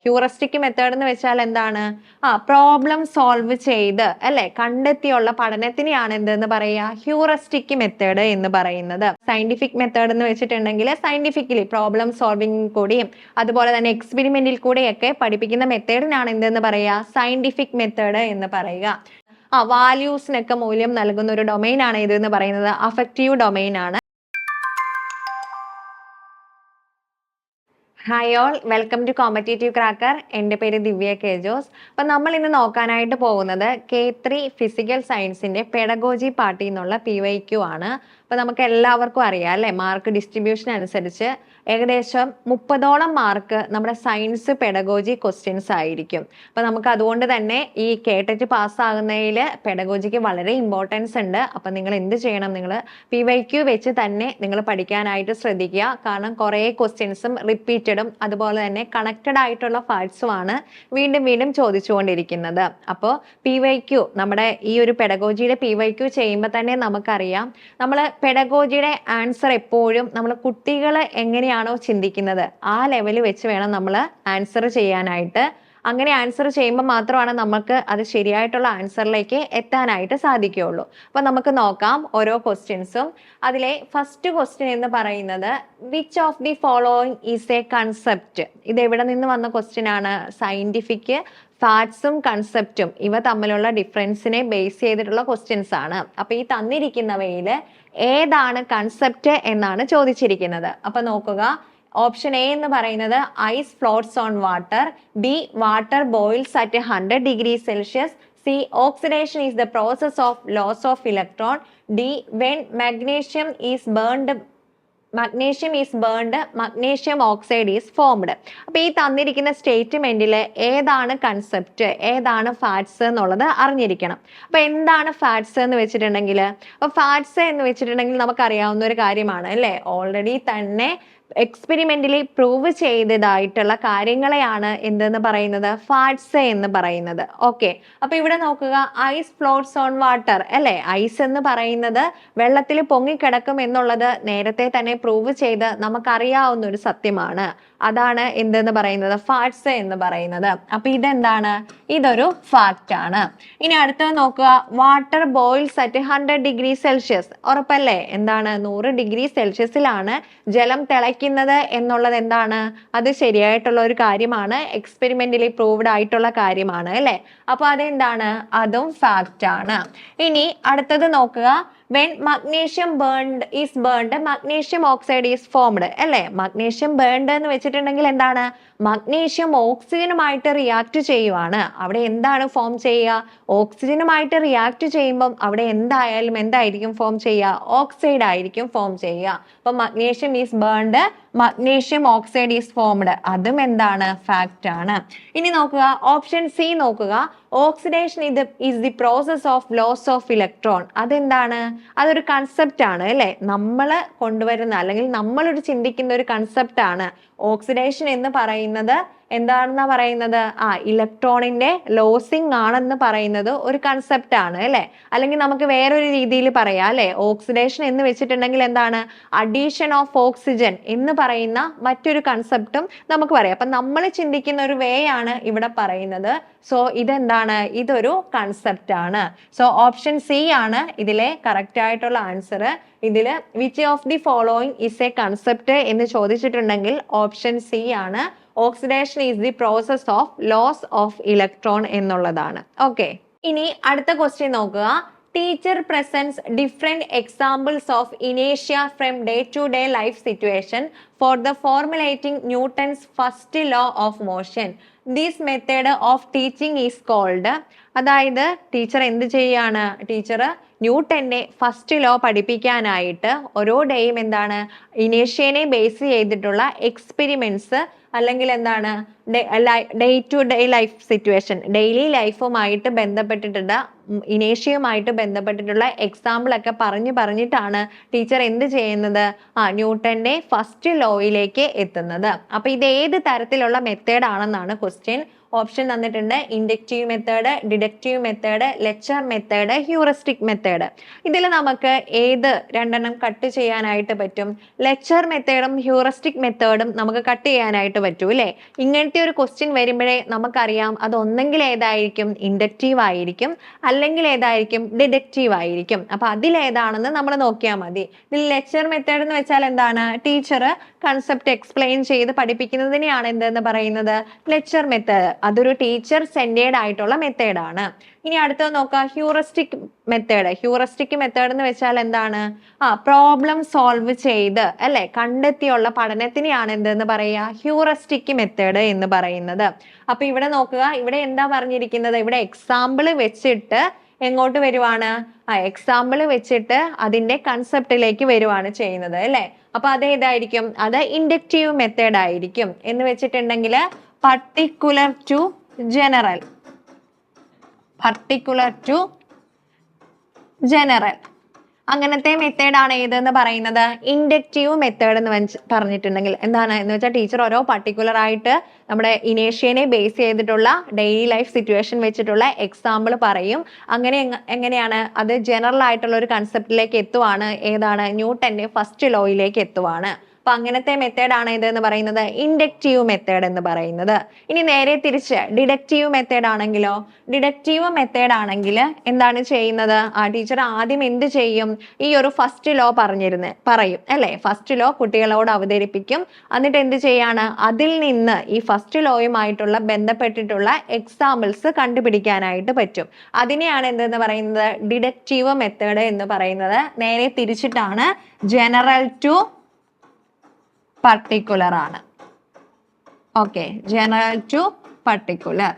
Heuristic method എന്ന് വെച്ചാൽ എന്താണ്? പ്രോബ്ലം സോൾവ് ചെയ്ത് അല്ലെ കണ്ടെത്തിയുള്ള പഠനത്തിനെയാണ് എന്തെന്ന് പറയുക? ഹ്യൂറിസ്റ്റിക് മെത്തേഡ് എന്ന് പറയുന്നത്. സയന്റിഫിക് മെത്തേഡ് എന്ന് വെച്ചിട്ടുണ്ടെങ്കിൽ സയന്റിഫിക്കലി പ്രോബ്ലം സോൾവിംഗ് കൂടിയും അതുപോലെ തന്നെ എക്സ്പെരിമെന്റിൽ കൂടെയൊക്കെ പഠിപ്പിക്കുന്ന മെത്തേഡിനാണ് എന്തെന്ന് പറയുക? സയന്റിഫിക് മെത്തേഡ് എന്ന് പറയുക. വാല്യൂസിനൊക്കെ മൂല്യം നൽകുന്ന ഒരു ഡൊമൈൻ ആണ് ഇതെന്ന് പറയുന്നത് അഫക്റ്റീവ് ഡൊമൈൻ ആണ്. Hi all, welcome to competitive cracker. എൻ്റെ പേര് ദിവ്യ കെ ജോസ്. അപ്പം നമ്മൾ ഇന്ന് നോക്കാനായിട്ട് പോകുന്നത് K3 ഫിസിക്കൽ സയൻസിൻ്റെ പെഡഗോജി പാർട്ടിൽ നിന്നുള്ള PYQ ആണ്. അപ്പം നമുക്ക് എല്ലാവർക്കും അറിയാം അല്ലേ, മാർക്ക് ഡിസ്ട്രിബ്യൂഷൻ അനുസരിച്ച് ഏകദേശം 30ഓളം മാർക്ക് നമ്മുടെ സയൻസ് പെഡഗോജി ക്വസ്റ്റ്യൻസ് ആയിരിക്കും. അപ്പം നമുക്ക് അതുകൊണ്ട് തന്നെ ഈ കേട്ടിട്ട് പാസ്സാകുന്നതിൽ പെഡഗോജിക്ക് വളരെ ഇമ്പോർട്ടൻസ് ഉണ്ട്. അപ്പം നിങ്ങൾ എന്ത് ചെയ്യണം? നിങ്ങൾ PYQ വെച്ച് തന്നെ നിങ്ങൾ പഠിക്കാനായിട്ട് ശ്രദ്ധിക്കുക. കാരണം കുറേ ക്വസ്റ്റ്യൻസും റിപ്പീറ്റഡും അതുപോലെ തന്നെ കണക്റ്റഡ് ആയിട്ടുള്ള ഫാക്ട്സുമാണ് വീണ്ടും വീണ്ടും ചോദിച്ചുകൊണ്ടിരിക്കുന്നത്. അപ്പോൾ PYQ നമ്മുടെ ഈ ഒരു പെഡഗോജിയുടെ PYQ ചെയ്യുമ്പോൾ തന്നെ നമുക്കറിയാം, നമ്മൾ പെഡഗോജിയുടെ ആൻസർ എപ്പോഴും നമ്മൾ കുട്ടികൾ എങ്ങനെയാണോ ചിന്തിക്കുന്നത് ആ ലെവൽ വെച്ച് വേണം നമ്മൾ ആൻസർ ചെയ്യാനായിട്ട്. അങ്ങനെ ആൻസർ ചെയ്യുമ്പോൾ മാത്രമാണ് നമുക്ക് അത് ശരിയായിട്ടുള്ള ആൻസറിലേക്ക് എത്താനായിട്ട് സാധിക്കുകയുള്ളൂ. അപ്പം നമുക്ക് നോക്കാം ഓരോ ക്വസ്റ്റ്യൻസും. അതിലെ ഫസ്റ്റ് ക്വസ്റ്റ്യൻ എന്ന് പറയുന്നത് which of the following is A concept. ഇത് എവിടെ നിന്ന് വന്ന ക്വസ്റ്റ്യൻ ആണ്? സയന്റിഫിക് ഫാക്ട്സും കൺസെപ്റ്റും ഇവ തമ്മിലുള്ള ഡിഫറൻസിനെ ബേസ് ചെയ്തിട്ടുള്ള ക്വസ്റ്റ്യൻസ് ആണ്. അപ്പൊ ഈ തന്നിരിക്കുന്നവയിൽ ഏതാണ് കൺസെപ്റ്റ് എന്നാണ് ചോദിച്ചിരിക്കുന്നത്. അപ്പൊ നോക്കുക, ഓപ്ഷൻ എ എന്ന് പറയുന്നത് ice floats on water, B water boils at 100 degrees Celsius, C oxidation is the process of loss of electron, D when magnesium is burned magnesium oxide is formed. അപ്പൊ ഈ തന്നിരിക്കുന്ന സ്റ്റേറ്റ്മെന്റിൽ ഏതാണ് കൺസെപ്റ്റ്, ഏതാണ് facts എന്നുള്ളത് അറിഞ്ഞിരിക്കണം. അപ്പൊ എന്താണ് ഫാക്ട്സ് എന്ന് വെച്ചിട്ടുണ്ടെങ്കിൽ, അപ്പൊ ഫാക്ട്സ് എന്ന് വെച്ചിട്ടുണ്ടെങ്കിൽ നമുക്കറിയാവുന്ന ഒരു കാര്യമാണ് അല്ലേ, ഓൾറെഡി തന്നെ എക്സ്പെരിമെന്റിലി പ്രൂവ് ചെയ്തതായിട്ടുള്ള കാര്യങ്ങളെയാണ് എന്തെന്ന് പറയുന്നത്? ഫാക്ട്സ് എന്ന് പറയുന്നത്. ഓക്കെ, അപ്പൊ ഇവിടെ നോക്കുക, ഐസ് ഫ്ലോട്ട്സ് ഓൺ വാട്ടർ അല്ലെ, ഐസ് എന്ന് പറയുന്നത് വെള്ളത്തിൽ പൊങ്ങിക്കിടക്കും എന്നുള്ളത് നേരത്തെ തന്നെ പ്രൂവ് ചെയ്ത് നമുക്കറിയാവുന്ന ഒരു സത്യമാണ്. അതാണ് എന്തെന്ന് പറയുന്നത്? ഫാക്ട്സ് എന്ന് പറയുന്നത്. അപ്പൊ ഇതെന്താണ്? ഇതൊരു ഫാക്റ്റ് ആണ്. ഇനി അടുത്തത് നോക്കുക, water boils at 100 degrees Celsius. ഉറപ്പല്ലേ? എന്താണ്? 100 degrees Celsiusലാണ് ജലം തിളയ്ക്കുന്നത് എന്നുള്ളത് എന്താണ്? അത് ശരിയായിട്ടുള്ള ഒരു കാര്യമാണ്, എക്സ്പെരിമെന്റലി പ്രൂവ്ഡ് ആയിട്ടുള്ള കാര്യമാണ് അല്ലെ. അപ്പൊ അതെന്താണ്? അതും ഫാക്റ്റ് ആണ്. ഇനി അടുത്തത് നോക്കുക, when magnesium is burned magnesium oxide is formed അല്ലേ. magnesium burned എന്ന് വെച്ചിട്ടുണ്ടെങ്കിൽ എന്താണ്? മഗ്നീഷ്യം ഓക്സിജനുമായിട്ട് റിയാക്ട് ചെയ്യുവാണ്. അവിടെ എന്താണ് ഫോം ചെയ്യുക? ഓക്സിജനുമായിട്ട് റിയാക്ട് ചെയ്യുമ്പം അവിടെ എന്തായാലും എന്തായിരിക്കും ഫോം ചെയ്യുക? ഓക്സൈഡ് ആയിരിക്കും ഫോം ചെയ്യുക. അപ്പൊ magnesium is burned, magnesium oxide is formed. അതും എന്താണ്? ഫാക്റ്റ് ആണ്. ഇനി നോക്കുക, ഓപ്ഷൻ സി നോക്കുക, oxidation is the process of loss of electron. അതെന്താണ്? അതൊരു കൺസെപ്റ്റ് ആണ് അല്ലെ, നമ്മൾ കൊണ്ടുവരുന്ന അല്ലെങ്കിൽ നമ്മളൊരു ചിന്തിക്കുന്ന ഒരു കൺസെപ്റ്റ് ആണ്. ഓക്സിഡേഷൻ എന്ന് പറയുന്നത് എന്താണെന്നാ പറയുന്നത്? ഇലക്ട്രോണിന്റെ ലോസിങ് ആണെന്ന് പറയുന്നത് ഒരു കൺസെപ്റ്റ് ആണ് അല്ലെ. അല്ലെങ്കിൽ നമുക്ക് വേറൊരു രീതിയിൽ പറയാം അല്ലെ, ഓക്സിഡേഷൻ എന്ന് വെച്ചിട്ടുണ്ടെങ്കിൽ എന്താണ്? അഡീഷൻ ഓഫ് ഓക്സിജൻ എന്ന് പറയുന്ന മറ്റൊരു കൺസെപ്റ്റും നമുക്ക് പറയാം. അപ്പൊ നമ്മൾ ചിന്തിക്കുന്ന ഒരു വേ ആണ് ഇവിടെ പറയുന്നത്. സോ ഇതെന്താണ്? ഇതൊരു കൺസെപ്റ്റ് ആണ്. സോ ഓപ്ഷൻ സി ആണ് ഇതിലെ കറക്റ്റ് ആയിട്ടുള്ള ആൻസർ. ഇതില് which of the following is a concept എന്ന് ചോദിച്ചിട്ടുണ്ടെങ്കിൽ ഓപ്ഷൻ സി ആണ്. Oxidation is the process of loss of electron എന്നുള്ളതാണ്. ഓക്കെ, ഇനി അടുത്ത ക്വസ്റ്റ്യൻ നോക്കുക, teacher presents different examples of ഇനേഷ്യ from day to day life situation for the formulating Newton's first law of motion. This method of teaching is called. അതായത് teacher എന്ത് ചെയ്യാണ്? Teacher ന്യൂട്ടന്റെ first law പഠിപ്പിക്കാനായിട്ട് ഓരോ ഡേയും എന്താണ്? ഇനേഷ്യനെ ബേസ് ചെയ്തിട്ടുള്ള എക്സ്പെരിമെന്റ്സ് അല്ലെങ്കിൽ എന്താണ്? Day to day life situation, daily ലൈഫുമായിട്ട് ബന്ധപ്പെട്ടിട്ടുള്ള ഇനേഷ്യയുമായിട്ട് ബന്ധപ്പെട്ടിട്ടുള്ള എക്സാമ്പിൾ ഒക്കെ പറഞ്ഞിട്ടാണ് ടീച്ചർ എന്ത് ചെയ്യുന്നത്? ന്യൂട്ടന്റെ ഫസ്റ്റ് ലോയിലേക്ക് എത്തുന്നത്. അപ്പൊ ഇത് ഏത് തരത്തിലുള്ള മെത്തേഡ് ആണെന്നാണ് ക്വസ്റ്റ്യൻ. ഓപ്ഷൻ തന്നിട്ടുണ്ട്, inductive method, deductive method, lecture method, heuristic method. ഇതിൽ നമുക്ക് ഏത് രണ്ടെണ്ണം കട്ട് ചെയ്യാനായിട്ട് പറ്റും? ലെക്ചർ മെത്തേഡും ഹ്യൂറിസ്റ്റിക് മെത്തേഡും നമുക്ക് കട്ട് ചെയ്യാനായിട്ട് പറ്റൂ അല്ലേ. ഇങ്ങനത്തെ ഒരു ക്വസ്റ്റ്യൻ വരുമ്പോഴേ നമുക്കറിയാം അത് ഒന്നെങ്കിൽ ഏതായിരിക്കും, ഇൻഡക്റ്റീവ് ആയിരിക്കും, അല്ലെങ്കിൽ ഏതായിരിക്കും, ഡിഡക്റ്റീവ് ആയിരിക്കും. അപ്പൊ അതിലേതാണെന്ന് നമ്മൾ നോക്കിയാൽ മതി. ഇതിൽ ലെക്ചർ മെത്തേഡ് എന്ന് വെച്ചാൽ എന്താണ്? ടീച്ചർ കൺസെപ്റ്റ് എക്സ്പ്ലെയിൻ ചെയ്ത് പഠിപ്പിക്കുന്നതിനെയാണ് എന്തെന്ന് പറയുന്നത്? Lecture method. അതൊരു ടീച്ചർ സെന്റേഡ് ആയിട്ടുള്ള മെത്തേഡാണ്. ഇനി അടുത്തത് നോക്കാം, ഹ്യൂറിസ്റ്റിക് മെത്തേഡ്. ഹ്യൂറിസ്റ്റിക് മെത്തേഡ് എന്ന് വെച്ചാൽ എന്താണ്? പ്രോബ്ലം സോൾവ് ചെയ്ത് അല്ലെ കണ്ടെത്തിയുള്ള പഠനത്തിനെയാണ് എന്തെന്ന് പറയുക? ഹ്യൂറിസ്റ്റിക് മെത്തേഡ് എന്ന് പറയുന്നത്. അപ്പൊ ഇവിടെ നോക്കുക, ഇവിടെ എന്താ പറഞ്ഞിരിക്കുന്നത്? ഇവിടെ എക്സാമ്പിൾ വെച്ചിട്ട് എങ്ങോട്ട് വരുവാണ്? എക്സാമ്പിൾ വെച്ചിട്ട് അതിന്റെ കൺസെപ്റ്റിലേക്ക് വരുവാണ് ചെയ്യുന്നത് അല്ലെ. അപ്പൊ അത് ഏതായിരിക്കും? അത് ഇൻഡക്റ്റീവ് മെത്തേഡ് ആയിരിക്കും. എന്ന് വെച്ചിട്ടുണ്ടെങ്കിൽ particular to general, particular to general, അങ്ങനത്തെ മെത്തേഡാണ് ഏതെന്ന് പറയുന്നത്? ഇൻഡക്റ്റീവ് മെത്തേഡ് എന്ന് പറഞ്ഞിട്ടുണ്ടെങ്കിൽ എന്താണ് എന്ന് വെച്ചാൽ ടീച്ചർ ഓരോ പർട്ടിക്കുലർ ആയിട്ട് നമ്മുടെ ഇനേഷ്യനെ ബേസ് ചെയ്തിട്ടുള്ള ഡെയിലി ലൈഫ് സിറ്റുവേഷൻ വെച്ചിട്ടുള്ള എക്സാമ്പിൾ പറയും. അങ്ങനെ എങ്ങനെയാണ് അത് ജനറൽ ആയിട്ടുള്ള ഒരു കൺസെപ്റ്റിലേക്ക് എത്തുവാണ്. ഏതാണ്? ന്യൂട്ടന്റെ ഫസ്റ്റ് ലോയിലേക്ക് എത്തുവാണ്. അപ്പൊ അങ്ങനത്തെ മെത്തേഡാണ് ഇതെന്ന് പറയുന്നത് ഇൻഡക്റ്റീവ് മെത്തേഡ് എന്ന് പറയുന്നത്. ഇനി നേരെ തിരിച്ച് ഡിഡക്റ്റീവ് മെത്തേഡ് ആണെങ്കിലോ? ഡിഡക്റ്റീവ് മെത്തേഡ് എന്താണ് ചെയ്യുന്നത്? ടീച്ചർ ആദ്യം എന്ത് ചെയ്യും? ഈ ഒരു ഫസ്റ്റ് ലോ പറയും അല്ലെ. ഫസ്റ്റ് ലോ കുട്ടികളോട് അവതരിപ്പിക്കും. എന്നിട്ട് എന്ത് ചെയ്യാണ്? അതിൽ നിന്ന് ഈ ഫസ്റ്റ് ലോയുമായിട്ടുള്ള ബന്ധപ്പെട്ടിട്ടുള്ള എക്സാമ്പിൾസ് കണ്ടുപിടിക്കാനായിട്ട് പറ്റും. അതിനെയാണ് എന്തെന്ന് പറയുന്നത്? ഡിഡക്റ്റീവ് മെത്തേഡ് എന്ന് പറയുന്നത്. നേരെ തിരിച്ചിട്ടാണ് ജനറൽ ടു പർട്ടിക്കുലർ ആണ്. Okay, general to particular.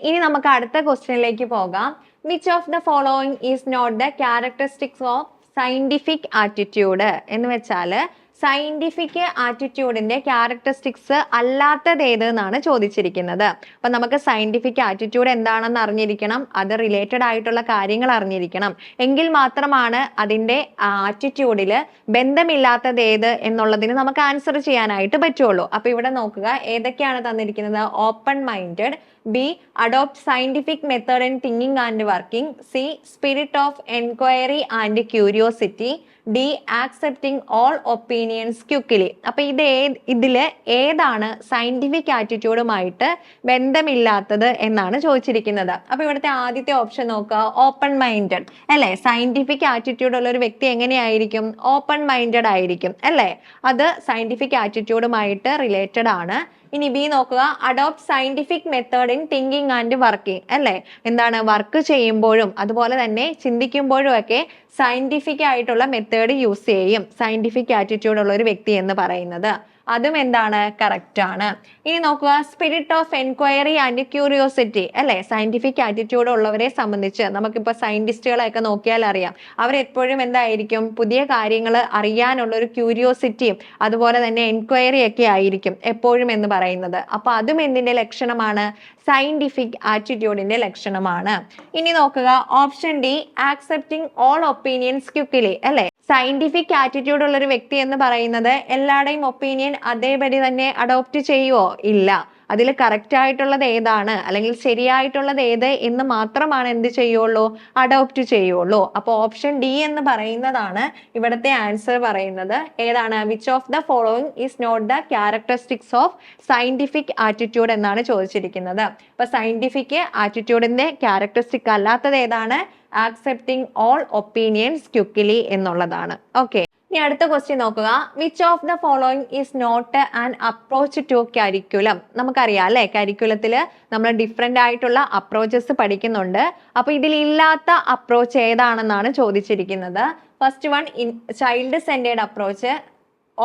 ഇനി നമുക്ക് അടുത്ത ക്വസ്റ്റ്യനിലേക്ക് പോകാം. Which of the following is not the characteristics of scientific attitude എന്ന് വെച്ചാല് സയന്റിഫിക് ആറ്റിറ്റ്യൂഡിന്റെ ക്യാരക്ടറിസ്റ്റിക്സ് അല്ലാത്തത് ഏത് എന്നാണ് ചോദിച്ചിരിക്കുന്നത്. അപ്പൊ നമുക്ക് സയന്റിഫിക് ആറ്റിറ്റ്യൂഡ് എന്താണെന്ന് അറിഞ്ഞിരിക്കണം, അത് റിലേറ്റഡ് ആയിട്ടുള്ള കാര്യങ്ങൾ അറിഞ്ഞിരിക്കണം. എങ്കിൽ മാത്രമാണ് അതിന്റെ ആറ്റിറ്റ്യൂഡില് ബന്ധമില്ലാത്തത് ഏത് എന്നുള്ളതിന് നമുക്ക് ആൻസർ ചെയ്യാനായിട്ട് പറ്റുള്ളൂ. അപ്പൊ ഇവിടെ നോക്കുക, ഏതൊക്കെയാണ് തന്നിരിക്കുന്നത്? Open minded, B adopt scientific method in thinking and working, C spirit of enquiry and curiosity, D accepting all opinions quickly. അപ്പൊ ഇതില് ഏതാണ് സയന്റിഫിക് ആറ്റിറ്റ്യൂഡുമായിട്ട് ബന്ധമില്ലാത്തത് എന്നാണ് ചോദിച്ചിരിക്കുന്നത്. അപ്പൊ ഇവിടുത്തെ ആദ്യത്തെ ഓപ്ഷൻ നോക്കുക, ഓപ്പൺ മൈൻഡഡ് അല്ലെ. സയന്റിഫിക് ആറ്റിറ്റ്യൂഡ് ഉള്ള ഒരു വ്യക്തി എങ്ങനെയായിരിക്കും? ഓപ്പൺ മൈൻഡഡ് ആയിരിക്കും അല്ലെ. അത് സയന്റിഫിക് ആറ്റിറ്റ്യൂഡുമായിട്ട് റിലേറ്റഡ് ആണ്. ഇനി ബി നോക്കുക, adopt scientific method in thinking and working അല്ലെ. എന്താണ്? വർക്ക് ചെയ്യുമ്പോഴും അതുപോലെ തന്നെ ചിന്തിക്കുമ്പോഴും ഒക്കെ സയന്റിഫിക് ആയിട്ടുള്ള മെത്തേഡ് യൂസ് ചെയ്യും സയന്റിഫിക് ആറ്റിറ്റ്യൂഡ് ഉള്ള ഒരു വ്യക്തി എന്ന് പറയുന്നത്. അതും എന്താണ്? കറക്റ്റ് ആണ്. ഇനി നോക്കുക, spirit of enquiry and curiosity അല്ലെ. സയന്റിഫിക് ആറ്റിറ്റ്യൂഡ് ഉള്ളവരെ സംബന്ധിച്ച് നമുക്കിപ്പോ സയന്റിസ്റ്റുകളെയൊക്കെ നോക്കിയാൽ അറിയാം, അവരെപ്പോഴും എന്തായിരിക്കും? പുതിയ കാര്യങ്ങൾ അറിയാനുള്ള ഒരു ക്യൂരിയോസിറ്റിയും അതുപോലെ തന്നെ എൻക്വയറി ഒക്കെ ആയിരിക്കും എപ്പോഴും എന്ന് പറയുന്നത്. അപ്പൊ അതും എന്തിന്റെ ലക്ഷണമാണ്? സയന്റിഫിക് ആറ്റിറ്റ്യൂഡിന്റെ ലക്ഷണമാണ്. ഇനി നോക്കുക, option D accepting all opinions quickly അല്ലെ. സയന്റിഫിക് ആറ്റിറ്റ്യൂഡ് ഉള്ള ഒരു വ്യക്തി എന്ന് പറയുന്നത് എല്ലാവരുടെയും ഒപ്പീനിയൻ അതേപടി തന്നെ അഡോപ്റ്റ് ചെയ്യുവോ? ഇല്ല. അതിൽ കറക്റ്റ് ആയിട്ടുള്ളത് ഏതാണ് അല്ലെങ്കിൽ ശരിയായിട്ടുള്ളത് ഏത് എന്ന് മാത്രമാണ് എന്ത് ചെയ്യുള്ളൂ? അഡോപ്റ്റ് ചെയ്യുള്ളൂ. അപ്പൊ ഓപ്ഷൻ ഡി എന്ന് പറയുന്നതാണ് ഇവിടുത്തെ ആൻസർ പറയുന്നത്. ഏതാണ്? Which of the following is not the characteristics of scientific attitude എന്നാണ് ചോദിച്ചിരിക്കുന്നത്. അപ്പൊ സയന്റിഫിക് ആറ്റിറ്റ്യൂഡിന്റെ ക്യാരക്ടറിസ്റ്റിക് അല്ലാത്തത് ഏതാണ്? ആക്സെപ്റ്റിംഗ് ഓൾ ഒപ്പീനിയൻസ് ക്വിക്കലി എന്നുള്ളതാണ്. ഓക്കെ, ഇനി അടുത്ത ക്വസ്റ്റ്യൻ നോക്കുക, which of the following is not an approach to curriculum. നമുക്കറിയാം അല്ലെ, കരിക്കുലത്തിൽ നമ്മൾ ഡിഫറെന്റ് ആയിട്ടുള്ള അപ്രോച്ചസ് പഠിക്കുന്നുണ്ട്. അപ്പൊ ഇതിലില്ലാത്ത അപ്രോച്ച് ഏതാണെന്നാണ് ചോദിച്ചിരിക്കുന്നത്. First one child centred approach,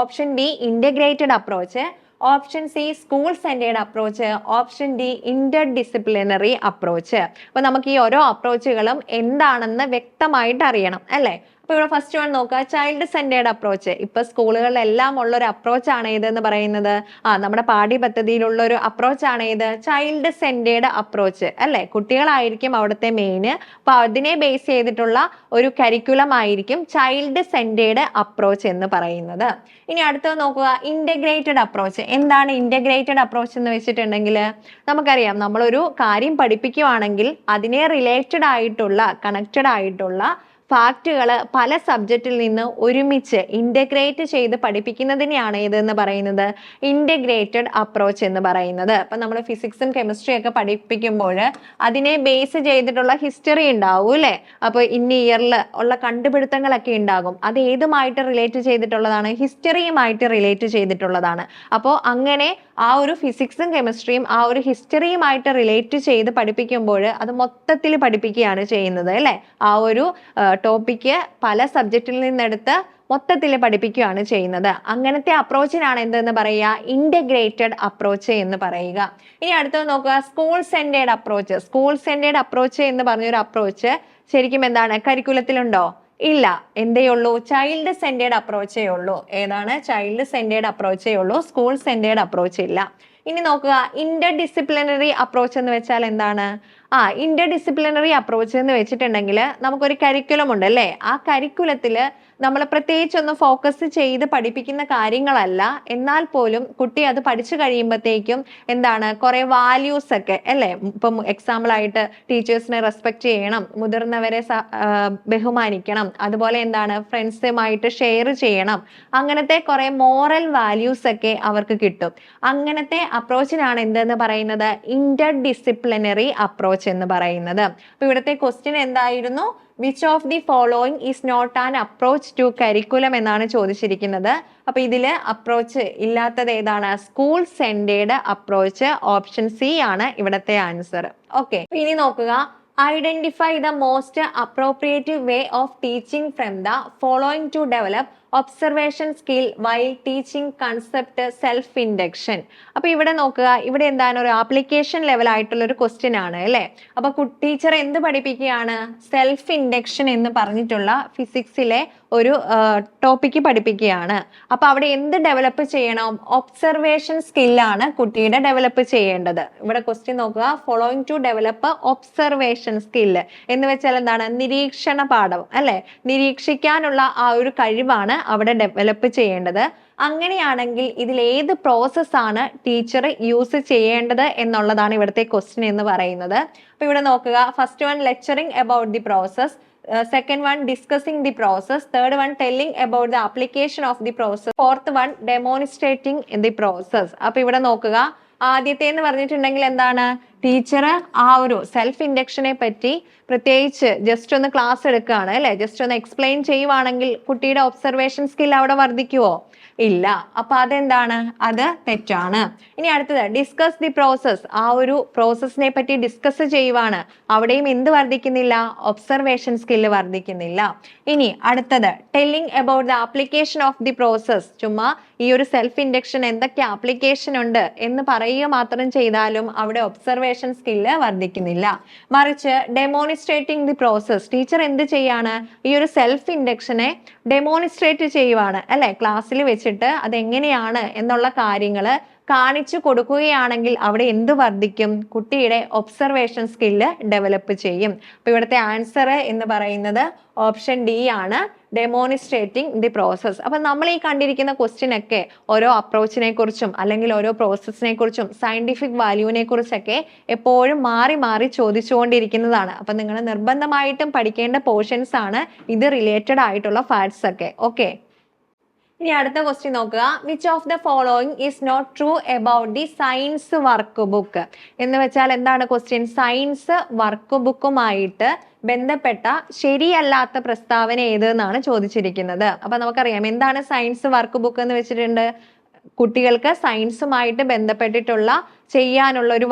option B integrated approach, option C school centred approach, option D Inter disciplinary approach. അപ്പൊ നമുക്ക് ഈ ഓരോ അപ്രോച്ചുകളും എന്താണെന്ന് വ്യക്തമായിട്ട് അറിയണം അല്ലെ. അപ്പൊ ഇവിടെ ഫസ്റ്റ് വൺ നോക്കുക, ചൈൽഡ് സെന്റേർഡ് അപ്രോച്ച്. ഇപ്പൊ സ്കൂളുകളിലെല്ലാം ഉള്ള ഒരു അപ്രോച്ച് ആണ് ഏതെന്ന് പറയുന്നത്? നമ്മുടെ പാഠ്യപദ്ധതിയിലുള്ള ഒരു അപ്രോച്ച് ആണ് ഏത്? ചൈൽഡ് സെന്റേർഡ് അപ്രോച്ച് അല്ലെ. കുട്ടികളായിരിക്കും അവിടുത്തെ മെയിൻ. അപ്പൊ അതിനെ ബേസ് ചെയ്തിട്ടുള്ള ഒരു കരിക്കുലം ആയിരിക്കും ചൈൽഡ് സെന്റേർഡ് അപ്രോച്ച് എന്ന് പറയുന്നത്. ഇനി അടുത്തത് നോക്കുക, ഇന്റഗ്രേറ്റഡ് അപ്രോച്ച്. എന്താണ് ഇന്റഗ്രേറ്റഡ് അപ്രോച്ച് എന്ന് വെച്ചിട്ടുണ്ടെങ്കിൽ നമുക്കറിയാം, നമ്മളൊരു കാര്യം പഠിപ്പിക്കുകയാണെങ്കിൽ അതിനെ റിലേറ്റഡ് ആയിട്ടുള്ള കണക്റ്റഡ് ആയിട്ടുള്ള ഫാക്റ്റുകൾ പല സബ്ജക്റ്റിൽ നിന്ന് ഒരുമിച്ച് ഇൻ്റഗ്രേറ്റ് ചെയ്ത് പഠിപ്പിക്കുന്നതിനെയാണ് ഇതെന്ന് പറയുന്നത് ഇൻ്റഗ്രേറ്റഡ് അപ്രോച്ച് എന്ന് പറയുന്നത്. അപ്പം നമ്മൾ ഫിസിക്സും കെമിസ്ട്രിയും ഒക്കെ പഠിപ്പിക്കുമ്പോൾ അതിനെ ബേസ് ചെയ്തിട്ടുള്ള ഹിസ്റ്ററി ഉണ്ടാവും അല്ലേ? അപ്പോൾ ഇന്ന ഇയറിൽ ഉള്ള കണ്ടുപിടുത്തങ്ങളൊക്കെ ഉണ്ടാകും. അത് ഏതുമായിട്ട് റിലേറ്റ് ചെയ്തിട്ടുള്ളതാണ്? ഹിസ്റ്ററിയുമായിട്ട് റിലേറ്റ് ചെയ്തിട്ടുള്ളതാണ്. അപ്പോൾ അങ്ങനെ ആ ഒരു ഫിസിക്സും കെമിസ്ട്രിയും ആ ഒരു ഹിസ്റ്ററിയുമായിട്ട് റിലേറ്റ് ചെയ്ത് പഠിപ്പിക്കുമ്പോൾ അത് മൊത്തത്തിൽ പഠിപ്പിക്കുകയാണ് ചെയ്യുന്നത് അല്ലേ? ആ ഒരു ടോപ്പിക്ക് പല സബ്ജക്റ്റിൽ നിന്നെടുത്ത് മൊത്തത്തിൽ പഠിപ്പിക്കുകയാണ് ചെയ്യുന്നത്. അങ്ങനത്തെ അപ്രോച്ചിനാണ് എന്തെന്ന് പറയുക? ഇൻ്റഗ്രേറ്റഡ് അപ്രോച്ച് എന്ന് പറയുക. ഇനി അടുത്തത് നോക്കുക, school centred approach. School centred approach എന്ന് പറഞ്ഞൊരു അപ്രോച്ച് ശരിക്കും എന്താണ്? കരിക്കുലത്തിലുണ്ടോ? ഇല്ല. എന്തേ ഉള്ളൂ? ചൈൽഡ് സെൻറ്റേഡ് അപ്രോച്ചേ ഉള്ളൂ. ഏതാണ്? ചൈൽഡ് സെൻറ്റേഡ് അപ്രോച്ചേ ഉള്ളൂ. സ്കൂൾ സെൻറ്റേഡ് അപ്രോച്ച് ഇല്ല. ഇനി നോക്കുക, ഇന്റർ ഡിസിപ്ലിനറി അപ്രോച്ച് എന്ന് വെച്ചാൽ എന്താണ്? ഇന്റർ ഡിസിപ്ലിനറി അപ്രോച്ച് എന്ന് വെച്ചിട്ടുണ്ടെങ്കിൽ നമുക്കൊരു കരിക്കുലം ഉണ്ട് അല്ലേ? ആ കരിക്കുലത്തിൽ നമ്മൾ പ്രത്യേകിച്ചൊന്ന് ഫോക്കസ് ചെയ്ത് പഠിപ്പിക്കുന്ന കാര്യങ്ങളല്ല, എന്നാൽ പോലും കുട്ടി അത് പഠിച്ചു കഴിയുമ്പോഴത്തേക്കും എന്താണ്, കുറെ വാല്യൂസ് ഒക്കെ അല്ലേ? ഇപ്പം എക്സാമ്പിൾ ആയിട്ട് ടീച്ചേഴ്സിനെ റെസ്പെക്ട് ചെയ്യണം, മുതിർന്നവരെ ബഹുമാനിക്കണം, അതുപോലെ എന്താണ് ഫ്രണ്ട്സുമായിട്ട് ഷെയർ ചെയ്യണം, അങ്ങനത്തെ കുറെ മോറൽ വാല്യൂസ് ഒക്കെ അവർക്ക് കിട്ടും. അങ്ങനത്തെ അപ്രോച്ചിനാണ് എന്തെന്ന് പറയുന്നത്? ഇന്റർ ഡിസിപ്ലിനറി അപ്രോച്ച് എന്ന് പറയുന്നത്. അപ്പൊ ഇവിടുത്തെ ക്വസ്റ്റ്യൻ എന്തായിരുന്നു? Which of the following is not an approach to curriculum എന്നാണ് ചോദിച്ചിരിക്കുന്നത്. അപ്പൊ ഇതില് അപ്രോച്ച് ഇല്ലാത്തത് ഏതാണ്? School centred approach. Option C ആണ് ഇവിടത്തെ ആൻസർ. ഓക്കെ, ഇനി നോക്കുക, identify the most appropriative way of teaching from the following to develop observation skill while teaching concept self induction. അപ്പൊ ഇവിടെ നോക്കുക, ഇവിടെ എന്താണ്? ഒരു ആപ്ലിക്കേഷൻ ലെവൽ ആയിട്ടുള്ള ഒരു ക്വസ്റ്റ്യൻ ആണ് അല്ലേ? അപ്പൊ ടീച്ചർ എന്ത് പഠിപ്പിക്കുകയാണ്? സെൽഫ് ഇൻഡക്ഷൻ എന്ന് പറഞ്ഞിട്ടുള്ള ഫിസിക്സിലെ ഒരു ടോപ്പിക്ക് പഠിപ്പിക്കുകയാണ്. അപ്പൊ അവിടെ എന്ത് ഡെവലപ്പ് ചെയ്യണം? ഒബ്സർവേഷൻ സ്കില്ലാണ് കുട്ടിയുടെ ഡെവലപ്പ് ചെയ്യേണ്ടത്. ഇവിടെ ക്വസ്റ്റ്യൻ നോക്കുക, following to develop observation skill എന്ന് വെച്ചാൽ എന്താണ്? നിരീക്ഷണ പാഠം അല്ലെ? നിരീക്ഷിക്കാനുള്ള ആ ഒരു കഴിവാണ് അവിടെ ഡെവലപ്പ് ചെയ്യേണ്ടത്. അങ്ങനെയാണെങ്കിൽ ഇതിൽ ഏത് പ്രോസസ്സാണ് ടീച്ചർ യൂസ് ചെയ്യേണ്ടത് എന്നുള്ളതാണ് ഇവിടുത്തെ ക്വസ്റ്റ്യൻ എന്ന് പറയുന്നത്. അപ്പൊ ഇവിടെ നോക്കുക, first one lecturing about the process, second one discussing the process, third one telling about the application of the process, fourth one demonstrating the process. അപ്പൊ ഇവിടെ നോക്കുക, ആദ്യത്തെ എന്ന് പറഞ്ഞിട്ടുണ്ടെങ്കിൽ എന്താണ്? ടീച്ചർ ആ ഒരു സെൽഫ് ഇൻഡക്ഷനെ പറ്റി പ്രത്യേകിച്ച് ജസ്റ്റ് ഒന്ന് ക്ലാസ് എടുക്കുകയാണ് അല്ലെ? ജസ്റ്റ് ഒന്ന് എക്സ്പ്ലെയിൻ ചെയ്യുവാണെങ്കിൽ കുട്ടിയുടെ ഒബ്സർവേഷൻ സ്കിൽ അവിടെ വർദ്ധിക്കുവോ? ഇല്ല. അപ്പൊ അതെന്താണ്? അത് തെറ്റാണ്. ഇനി അടുത്തത് ഡിസ്കസ് ദി പ്രോസസ്. ആ ഒരു പ്രോസസ്സിനെ പറ്റി ഡിസ്കസ് ചെയ്യുവാണ്, അവിടെയും എന്ത് വർദ്ധിക്കുന്നില്ല? Observation skill വർദ്ധിക്കുന്നില്ല. ഇനി അടുത്തത് telling about the application of the process. ചുമ്മാ ഈ ഒരു സെൽഫ് ഇൻഡക്ഷൻ എന്തൊക്കെ ആപ്ലിക്കേഷൻ ഉണ്ട് എന്ന് പറയുക മാത്രം ചെയ്താലും അവിടെ ഒബ്സർവേഷൻ സ്കില്ല് വർദ്ധിക്കുന്നില്ല. മറിച്ച് ഡെമോണിസ്ട്രേറ്റിംഗ് ദി പ്രോസസ്. ടീച്ചർ എന്ത് ചെയ്യാണ്? ഈ ഒരു സെൽഫ് ഇൻഡക്ഷനെ ഡെമോണിസ്ട്രേറ്റ് ചെയ്യുവാണ് അല്ലെ? ക്ലാസ്സിൽ വെച്ചിട്ട് അതെങ്ങനെയാണ് എന്നുള്ള കാര്യങ്ങള് കാണിച്ചു കൊടുക്കുകയാണെങ്കിൽ അവിടെ എന്ത് വർദ്ധിക്കും? കുട്ടിയുടെ ഒബ്സർവേഷൻ സ്കില്ല് ഡെവലപ്പ് ചെയ്യും. അപ്പൊ ഇവിടുത്തെ ആൻസർ എന്ന് പറയുന്നത് ഓപ്ഷൻ ഡി ആണ്, ഡെമോണിസ്ട്രേറ്റിംഗ് ദി പ്രോസസ്. അപ്പൊ നമ്മൾ ഈ കണ്ടിരിക്കുന്ന ക്വസ്റ്റ്യൻ ഒക്കെ ഓരോ അപ്രോച്ചിനെ കുറിച്ചും അല്ലെങ്കിൽ ഓരോ പ്രോസസ്സിനെ കുറിച്ചും സയന്റിഫിക് വാല്യൂവിനെ കുറിച്ചൊക്കെ എപ്പോഴും മാറി മാറി ചോദിച്ചുകൊണ്ടിരിക്കുന്നതാണ്. അപ്പൊ നിങ്ങൾ നിർബന്ധമായിട്ടും പഠിക്കേണ്ട പോർഷൻസ് ആണ് ഇത് റിലേറ്റഡ് ആയിട്ടുള്ള ഫാക്ട്സ് ഒക്കെ. ഓക്കെ, ഇനി അടുത്ത ക്വസ്റ്റ്യൻ നോക്കുക, which of the following is not true about the science workbook. എന്ന് വെച്ചാൽ എന്താണ് ക്വസ്റ്റ്യൻ? സയൻസ് വർക്ക് ബുക്കുമായിട്ട് ബന്ധപ്പെട്ട ശരിയല്ലാത്ത പ്രസ്താവന ഏത് എന്നാണ് ചോദിച്ചിരിക്കുന്നത്. അപ്പൊ നമുക്കറിയാം എന്താണ് സയൻസ് വർക്ക് ബുക്ക് എന്ന് വെച്ചിട്ടുണ്ട്. കുട്ടികൾക്ക് സയൻസുമായിട്ട് ബന്ധപ്പെട്ടിട്ടുള്ള ചെയ്യാനുള്ള ഒരു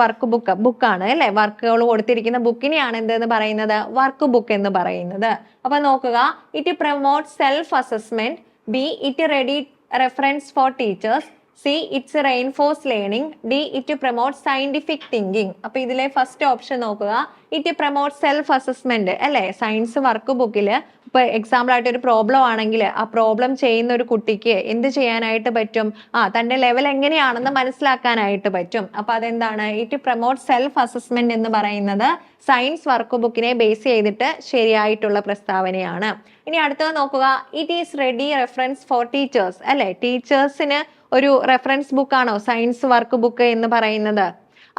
ബുക്കാണ് അല്ലെ? വർക്കുകൾ കൊടുത്തിരിക്കുന്ന ബുക്കിനെയാണ് എന്തെന്ന് പറയുന്നത്? വർക്ക് ബുക്ക് എന്ന് പറയുന്നത്. അപ്പൊ നോക്കുക, it promote self assessment, B. It ready reference for teachers, C. It's reinforce learning, D. It promotes scientific thinking. അപ്പൊ ഇതിലെ ഫസ്റ്റ് ഓപ്ഷൻ നോക്കുക, ഇറ്റ് പ്രൊമോട്ട് സെൽഫ് അസസ്മെന്റ് അല്ലെ? സയൻസ് വർക്ക് ബുക്കിൽ ഇപ്പൊ എക്സാമ്പിൾ ആയിട്ട് ഒരു പ്രോബ്ലം ആണെങ്കിൽ ആ പ്രോബ്ലം ചെയ്യുന്ന ഒരു കുട്ടിക്ക് എന്ത് ചെയ്യാനായിട്ട് പറ്റും? തന്റെ ലെവൽ എങ്ങനെയാണെന്ന് മനസ്സിലാക്കാനായിട്ട് പറ്റും. അപ്പൊ അതെന്താണ്? ഇറ്റ് പ്രൊമോട്ട് സെൽഫ് അസസ്മെന്റ് എന്ന് പറയുന്നത് സയൻസ് വർക്ക് ബുക്കിനെ ബേസ് ചെയ്തിട്ട് ശരിയായിട്ടുള്ള പ്രസ്താവനയാണ്. ഇനി അടുത്തത് നോക്കുക, it is ready reference four teachers അല്ലെ? ടീച്ചേഴ്സിന് ഒരു റെഫറൻസ് ബുക്കാണോ സയൻസ് വർക്ക് ബുക്ക് എന്ന് പറയുന്നത്?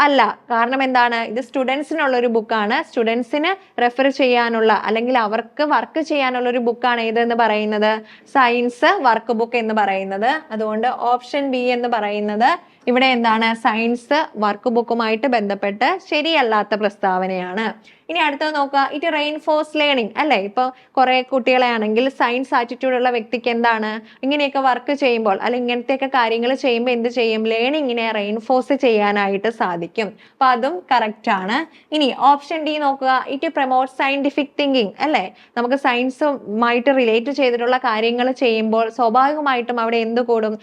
അല്ല. കാരണം എന്താണ്? ഇത് സ്റ്റുഡൻസിനുള്ള ഒരു ബുക്കാണ്. സ്റ്റുഡൻസിന് റെഫർ ചെയ്യാനുള്ള അല്ലെങ്കിൽ അവർക്ക് വർക്ക് ചെയ്യാനുള്ള ഒരു ബുക്കാണ് ഏതെന്ന് പറയുന്നത്? സയൻസ് വർക്ക് ബുക്ക് എന്ന് പറയുന്നത്. അതുകൊണ്ട് ഓപ്ഷൻ ബി എന്ന് പറയുന്നത് ഇവിടെ എന്താണ്? സയൻസ് വർക്ക് ബുക്കുമായിട്ട് ബന്ധപ്പെട്ട് ശരിയല്ലാത്ത പ്രസ്താവനയാണ്. ഇനി അടുത്തത് നോക്കുക. ഇറ്റ് റെയിൻഫോഴ്സ് ലേണിംഗ് അല്ലെ? ഇപ്പൊ കുറെ കുട്ടികളെ ആണെങ്കിൽ സയൻസ് ആറ്റിറ്റ്യൂഡ് ഉള്ള വ്യക്തിക്ക് എന്താണ് ഇങ്ങനെയൊക്കെ വർക്ക് ചെയ്യുമ്പോൾ അല്ലെങ്കിൽ ഇങ്ങനത്തെയൊക്കെ കാര്യങ്ങൾ ചെയ്യുമ്പോൾ എന്ത് ചെയ്യും? ലേണിങ്ങിനെ റെയിൻഫോഴ്സ് ചെയ്യാനായിട്ട് സാധിക്കും. അപ്പൊ അതും കറക്റ്റ് ആണ്. ഇനി ഓപ്ഷൻ ഡി നോക്കുക. ഇറ്റ് പ്രൊമോട്ട് സയന്റിഫിക് തിങ്കിങ് അല്ലെ? നമുക്ക് സയൻസുമായിട്ട് റിലേറ്റ് ചെയ്തിട്ടുള്ള കാര്യങ്ങൾ ചെയ്യുമ്പോൾ സ്വാഭാവികമായിട്ടും അവിടെ എന്ത് കൂടും?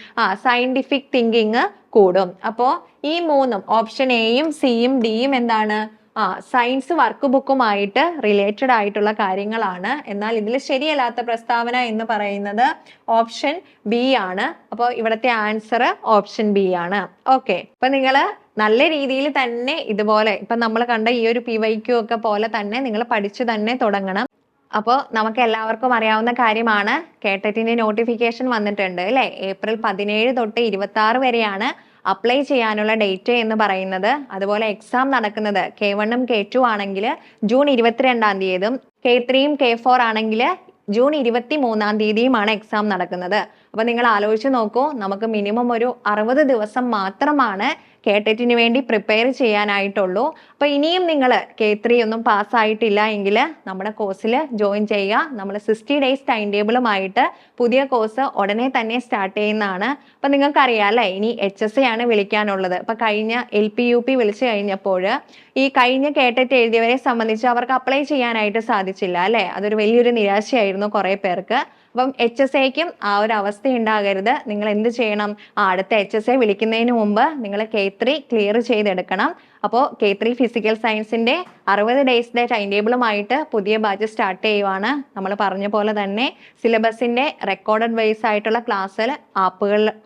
സയന്റിഫിക് തിങ്കിങ് കൂടും. അപ്പോ ഈ മൂന്നും ഓപ്ഷൻ എയും സിയും ഡിയും എന്താണ്? സയൻസ് വർക്ക് ബുക്കുമായിട്ട് റിലേറ്റഡ് ആയിട്ടുള്ള കാര്യങ്ങളാണ്. എന്നാൽ ഇതിൽ ശരിയല്ലാത്ത പ്രസ്താവന എന്ന് പറയുന്നത് ഓപ്ഷൻ ബി ആണ്. അപ്പോൾ ഇവിടുത്തെ ആൻസർ ഓപ്ഷൻ ബി ആണ്. ഓക്കെ, അപ്പൊ നിങ്ങൾ നല്ല രീതിയിൽ തന്നെ ഇതുപോലെ ഇപ്പൊ നമ്മൾ കണ്ട ഈ ഒരു PYQ ഒക്കെ പോലെ തന്നെ നിങ്ങൾ പഠിച്ചു തന്നെ തുടങ്ങണം. അപ്പോൾ നമുക്ക് എല്ലാവർക്കും അറിയാവുന്ന കാര്യമാണ്, കേട്ടറ്റിന്റെ നോട്ടിഫിക്കേഷൻ വന്നിട്ടുണ്ട് അല്ലെ? ഏപ്രിൽ 17 തൊട്ട് 26 വരെയാണ് അപ്ലൈ ചെയ്യാനുള്ള ഡേറ്റ് എന്ന് പറയുന്നത്. അതുപോലെ എക്സാം നടക്കുന്നത് K1 K2 ആണെങ്കിൽ ജൂൺ 22-ാം തീയതിയും K3 K4 ആണെങ്കിൽ ജൂൺ 23-ാം തീയതിയുമാണ് എക്സാം നടക്കുന്നത്. അപ്പൊ നിങ്ങൾ ആലോചിച്ച് നോക്കൂ, നമുക്ക് മിനിമം ഒരു 60 ദിവസം മാത്രമാണ് കേട്ടറ്റിന് വേണ്ടി പ്രിപ്പയർ ചെയ്യാനായിട്ടുള്ളൂ. അപ്പൊ ഇനിയും നിങ്ങൾ K3 ഒന്നും പാസ്സായിട്ടില്ല എങ്കിൽ നമ്മുടെ കോഴ്സിൽ ജോയിൻ ചെയ്യുക. നമ്മൾ 60 ഡേയ്സ് ടൈം ടേബിളുമായിട്ട് പുതിയ കോഴ്സ് ഉടനെ തന്നെ സ്റ്റാർട്ട് ചെയ്യുന്നതാണ്. അപ്പൊ നിങ്ങൾക്ക് അറിയാം അല്ലെ, ഇനി HSA ആണ് വിളിക്കാനുള്ളത്. അപ്പൊ കഴിഞ്ഞ LP UP വിളിച്ചു കഴിഞ്ഞപ്പോൾ ഈ കഴിഞ്ഞ കേട്ടറ്റ് എഴുതിയവരെ സംബന്ധിച്ച് അവർക്ക് അപ്ലൈ ചെയ്യാനായിട്ട് സാധിച്ചില്ല അല്ലെ? അതൊരു വലിയൊരു നിരാശയായിരുന്നു കുറെ പേർക്ക്. അപ്പം HSAക്കും ആ ഒരു അവസ്ഥ ഉണ്ടാകരുത്. നിങ്ങൾ എന്ത് ചെയ്യണം? അടുത്ത HSA വിളിക്കുന്നതിന് മുമ്പ് നിങ്ങൾ K3 ക്ലിയർ ചെയ്തെടുക്കണം. അപ്പോൾ K3 ഫിസിക്കൽ സയൻസിന്റെ 60 ഡേയ്സിന്റെ ടൈം ടേബിളുമായിട്ട് പുതിയ ബാച്ച് സ്റ്റാർട്ട് ചെയ്യുവാണ്. നമ്മൾ പറഞ്ഞ പോലെ തന്നെ സിലബസിന്റെ റെക്കോർഡഡ് വൈസ് ആയിട്ടുള്ള ക്ലാസ്സിൽ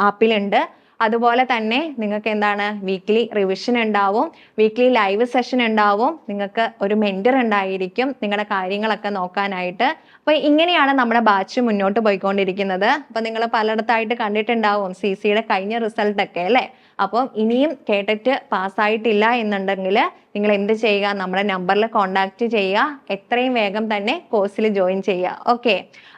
ആപ്പിലുണ്ട്. അതുപോലെ തന്നെ നിങ്ങൾക്ക് എന്താണ് വീക്ക്ലി റിവിഷൻ ഉണ്ടാവും, വീക്ക്ലി ലൈവ് സെഷൻ ഉണ്ടാവും, നിങ്ങൾക്ക് ഒരു മെന്റർ ഉണ്ടായിരിക്കും നിങ്ങളുടെ കാര്യങ്ങളൊക്കെ നോക്കാനായിട്ട്. അപ്പൊ ഇങ്ങനെയാണ് നമ്മുടെ ബാച്ച് മുന്നോട്ട് പോയിക്കൊണ്ടിരിക്കുന്നത്. അപ്പൊ നിങ്ങൾ പലയിടത്തായിട്ട് കണ്ടിട്ടുണ്ടാവും CCയുടെ കഴിഞ്ഞ റിസൾട്ട് ഒക്കെ അല്ലേ? അപ്പം ഇനിയും കേട്ടിട്ട് പാസ്സായിട്ടില്ല എന്നുണ്ടെങ്കിൽ നിങ്ങൾ എന്ത് ചെയ്യുക? നമ്മുടെ നമ്പറിൽ കോൺടാക്ട് ചെയ്യുക. എത്രയും വേഗം തന്നെ കോഴ്സിൽ ജോയിൻ ചെയ്യുക. ഓക്കെ,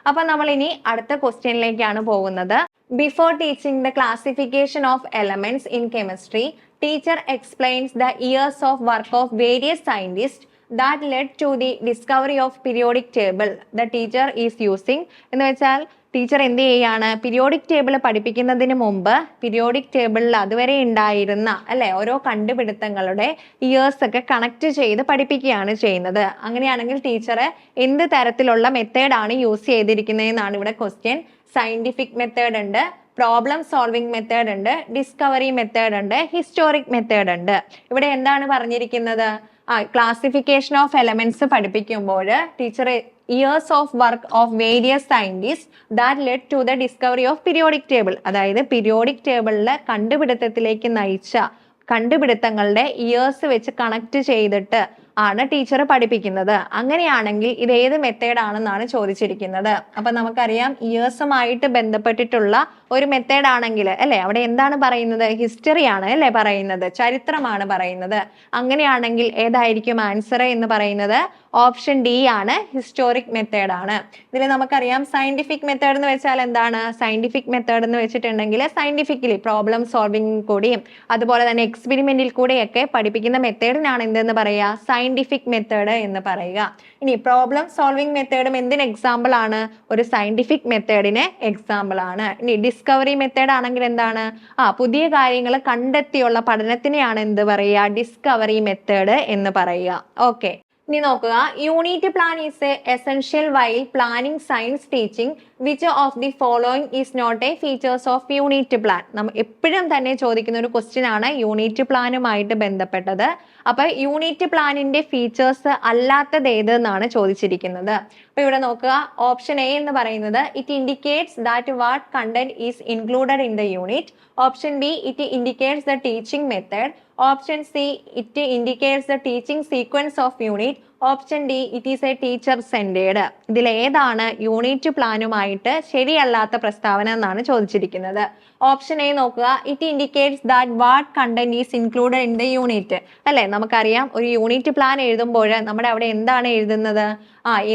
അപ്പൊ നമ്മൾ ഇനി അടുത്ത ക്വസ്റ്റ്യനിലേക്കാണ് പോകുന്നത്. Before teaching the classification of elements in chemistry, teacher explains the years of work of various scientists that led to the discovery of periodic table the teacher is using. എന്ന് വെച്ചാൽ teacher എന്ത് ചെയ്യാണ്? Periodic table പഠിപ്പിക്കുന്നതിന് മുമ്പ് periodic ടേബിളിൽ അതുവരെ ഉണ്ടായിരുന്ന അല്ലെ ഓരോ കണ്ടുപിടുത്തങ്ങളുടെ ഇയേഴ്സ് ഒക്കെ കണക്ട് ചെയ്ത് പഠിപ്പിക്കുകയാണ് ചെയ്യുന്നത്. അങ്ങനെയാണെങ്കിൽ ടീച്ചർ എന്ത് തരത്തിലുള്ള മെത്തേഡാണ് യൂസ് ചെയ്തിരിക്കുന്നതെന്നാണ് ഇവിടെ ക്വസ്റ്റ്യൻ. സയന്റിഫിക് മെത്തേഡ് ഉണ്ട്, പ്രോബ്ലം സോൾവിംഗ് മെത്തേഡ് ഉണ്ട്, ഡിസ്കവറി മെത്തേഡ് ഉണ്ട്, ഹിസ്റ്റോറിക് മെത്തേഡ് ഉണ്ട്. ഇവിടെ എന്താണ് പറഞ്ഞിരിക്കുന്നത്? ക്ലാസിഫിക്കേഷൻ ഓഫ് എലമെന്റ്സ് പഠിപ്പിക്കുമ്പോൾ teacher years of work of various scientist that led to the discovery of periodic table, അതായത് പീരിയോഡിക് ടേബിളിലെ കണ്ടുപിടുത്തത്തിലേക്ക് നയിച്ച കണ്ടുപിടുത്തങ്ങളുടെ ഇയേഴ്സ് വെച്ച് കണക്ട് ചെയ്തിട്ട് ആണ് ടീച്ചർ പഠിപ്പിക്കുന്നത്. അങ്ങനെയാണെങ്കിൽ ഇത് ഏത് മെത്തേഡ് ആണെന്നാണ് ചോദിച്ചിരിക്കുന്നത്. അപ്പൊ നമുക്കറിയാം ഇയേഴ്സുമായിട്ട് ബന്ധപ്പെട്ടിട്ടുള്ള ഒരു മെത്തേഡ് ആണെങ്കിൽ അല്ലെ അവിടെ എന്താണ് പറയുന്നത്? ഹിസ്റ്ററി ആണ് അല്ലെ പറയുന്നത്, ചരിത്രമാണ് പറയുന്നത്. അങ്ങനെയാണെങ്കിൽ ഏതായിരിക്കും ആൻസർ എന്ന് പറയുന്നത്? ഓപ്ഷൻ ഡി ആണ്, ഹിസ്റ്റോറിക് മെത്തേഡ് ആണ്. ഇതിൽ നമുക്കറിയാം സയന്റിഫിക് മെത്തേഡ് എന്ന് വെച്ചാൽ എന്താണ്? സയന്റിഫിക് മെത്തേഡ് എന്ന് വെച്ചിട്ടുണ്ടെങ്കിൽ സയന്റിഫിക്കലി പ്രോബ്ലം സോൾവിംഗ് കൂടിയും അതുപോലെ തന്നെ എക്സ്പെരിമെന്റിൽ കൂടെയൊക്കെ പഠിപ്പിക്കുന്ന മെത്തേഡിനാണ് എന്തെന്ന് പറയുക? സയന്റിഫിക് മെത്തേഡ് എന്ന് പറയുക. ഇനി പ്രോബ്ലം സോൾവിംഗ് മെത്തേഡും എന്തിന് എക്സാമ്പിൾ ആണ്? ഒരു സയന്റിഫിക് മെത്തേഡിന് എക്സാമ്പിൾ ആണ്. ഇനി ഡിസ്കവറി മെത്തേഡ് ആണെങ്കിൽ എന്താണ്? പുതിയ കാര്യങ്ങൾ കണ്ടെത്തിയുള്ള പഠനത്തിനെയാണ് എന്ത് പറയുക? ഡിസ്കവറി മെത്തേഡ് എന്ന് പറയുക. ഓക്കെ, ഇനി നോക്കുക. Unit plan is essential while planning science teaching. Which of the following is not a features of unit plan? നമ്മൾ എപ്പോഴും തന്നെ ചോദിക്കുന്ന ഒരു ക്വസ്റ്റ്യൻ ആണ് യൂണിറ്റ് പ്ലാനുമായിട്ട് ബന്ധപ്പെട്ടത്. അപ്പൊ യൂണിറ്റ് പ്ലാനിന്റെ ഫീച്ചേഴ്സ് അല്ലാത്തത് ഏതെന്നാണ് ചോദിച്ചിരിക്കുന്നത്. അപ്പൊ ഇവിടെ നോക്കുക. ഓപ്ഷൻ എ എന്ന് പറയുന്നത് it indicates that what content is included in the unit. Option B it indicates the teaching method. Option C it indicates the teaching sequence of unit. Option D it is a teacher centred. ഇതിൽ ഏതാണ് unit പ്ലാനുമായിട്ട് ശരിയല്ലാത്ത പ്രസ്താവന എന്നാണ് ചോദിച്ചിരിക്കുന്നത്. Option A നോക്കുക, it indicates that what content is included in the unit. അല്ലെ, നമുക്കറിയാം ഒരു unit plan എഴുതുമ്പോൾ നമ്മുടെ അവിടെ എന്താണ് എഴുതുന്നത്,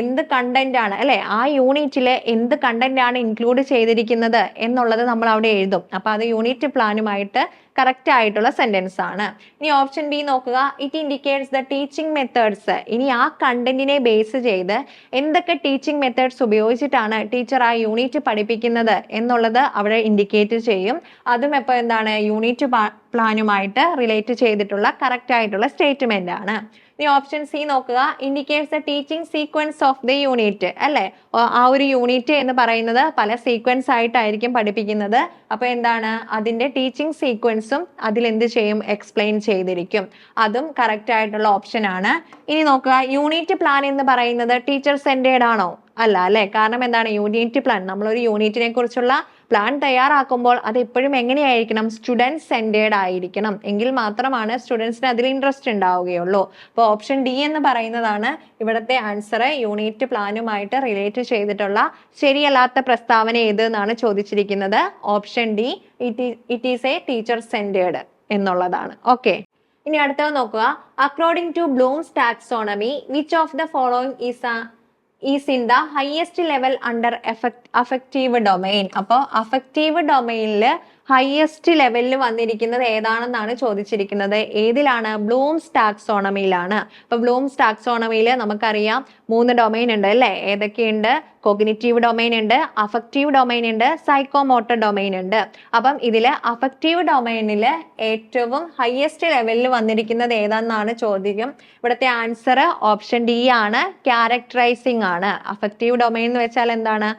എന്ത് കണ്ടന്റ് ആണ് അല്ലെ, ആ യൂണിറ്റിൽ എന്ത് കണ്ടന്റ് ആണ് ഇൻക്ലൂഡ് ചെയ്തിരിക്കുന്നത് എന്നുള്ളത് നമ്മൾ അവിടെ എഴുതും. അപ്പൊ അത് യൂണിറ്റ് പ്ലാനുമായിട്ട് കറക്റ്റ് ആയിട്ടുള്ള സെന്റൻസ് ആണ്. ഇനി ഓപ്ഷൻ ബി നോക്കുക, it indicates the teaching methods. ഇനി ആ കണ്ടന്റിനെ ബേസ് ചെയ്ത് എന്തൊക്കെ ടീച്ചിങ് മെത്തേഡ്സ് ഉപയോഗിച്ചിട്ടാണ് ടീച്ചർ ആ യൂണിറ്റ് പഠിപ്പിക്കുന്നത് എന്നുള്ളത് അവിടെ ഇൻഡിക്കേറ്റ് ചെയ്യും. അതും എപ്പോൾ എന്താണ് യൂണിറ്റ് പ്ലാനുമായിട്ട് റിലേറ്റ് ചെയ്തിട്ടുള്ള കറക്റ്റ് ആയിട്ടുള്ള സ്റ്റേറ്റ്മെന്റ് ആണ്. ഇനി ഓപ്ഷൻ സി നോക്കുക, indicates the teaching sequence of the unit. അല്ലെ, ആ ഒരു യൂണിറ്റ് എന്ന് പറയുന്നത് പല സീക്വൻസ് ആയിട്ടായിരിക്കും പഠിപ്പിക്കുന്നത്. അപ്പൊ എന്താണ് അതിന്റെ ടീച്ചിങ് സീക്വൻസും അതിൽ എന്ത് ചെയ്യും, എക്സ്പ്ലെയിൻ ചെയ്തിരിക്കും. അതും കറക്റ്റ് ആയിട്ടുള്ള ഓപ്ഷൻ ആണ്. ഇനി നോക്കുക, യൂണിറ്റ് പ്ലാൻ എന്ന് പറയുന്നത് ടീച്ചർ സെന്റേഡ് ആണോ? അല്ല അല്ലെ, കാരണം എന്താണ് യൂണിറ്റ് പ്ലാൻ, നമ്മളൊരു യൂണിറ്റിനെ കുറിച്ചുള്ള പ്ലാൻ തയ്യാറാക്കുമ്പോൾ അത് എപ്പോഴും എങ്ങനെയായിരിക്കണം, സ്റ്റുഡൻറ് സെന്റേഡ് ആയിരിക്കണം. എങ്കിൽ മാത്രമാണ് സ്റ്റുഡൻസിന് അതിൽ ഇൻട്രസ്റ്റ് ഉണ്ടാവുകയുള്ളൂ. അപ്പോൾ ഓപ്ഷൻ ഡി എന്ന് പറയുന്നതാണ് ഇവിടുത്തെ ആൻസർ. യൂണിറ്റ് പ്ലാനുമായിട്ട് റിലേറ്റ് ചെയ്തിട്ടുള്ള ശരിയല്ലാത്ത പ്രസ്താവന ഏത് എന്നാണ് ചോദിച്ചിരിക്കുന്നത്. Option D it is a teacher centred എന്നുള്ളതാണ്. ഓക്കെ, ഇനി അടുത്തത് നോക്കുക, according to Bloom's taxonomy which of the following is in the highest level under affective domain. അപ്പോൾ അഫക്റ്റീവ് ഡൊമൈനിൽ ഹയസ്റ്റ് ലെവലിൽ വന്നിരിക്കുന്നത് ഏതാണെന്നാണ് ചോദിച്ചിരിക്കുന്നത്. ഏതിലാണ്? ബ്ലൂംസ് ടാക്സോണമിയിലാണ്. അപ്പൊ ബ്ലൂംസ് ടാക്സോണമിയിൽ നമുക്കറിയാം 3 ഡൊമൈൻ ഉണ്ട് അല്ലെ. ഏതൊക്കെയുണ്ട്? കോഗ്നിറ്റീവ് ഡൊമൈൻ ഉണ്ട്, അഫക്റ്റീവ് ഡൊമൈൻ ഉണ്ട്, സൈക്കോമോട്ടർ ഡൊമൈൻ ഉണ്ട്. അപ്പം ഇതില് അഫക്റ്റീവ് ഡൊമൈനിൽ ഏറ്റവും ഹയസ്റ്റ് ലെവലിൽ വന്നിരിക്കുന്നത് ഏതാണെന്നാണ് ചോദ്യം. ഇവിടുത്തെ ആൻസർ ഓപ്ഷൻ ഡി ആണ്, ക്യാരക്ടറൈസിങ് ആണ്. അഫക്റ്റീവ് ഡൊമൈൻ എന്ന് വെച്ചാൽ എന്താണ്?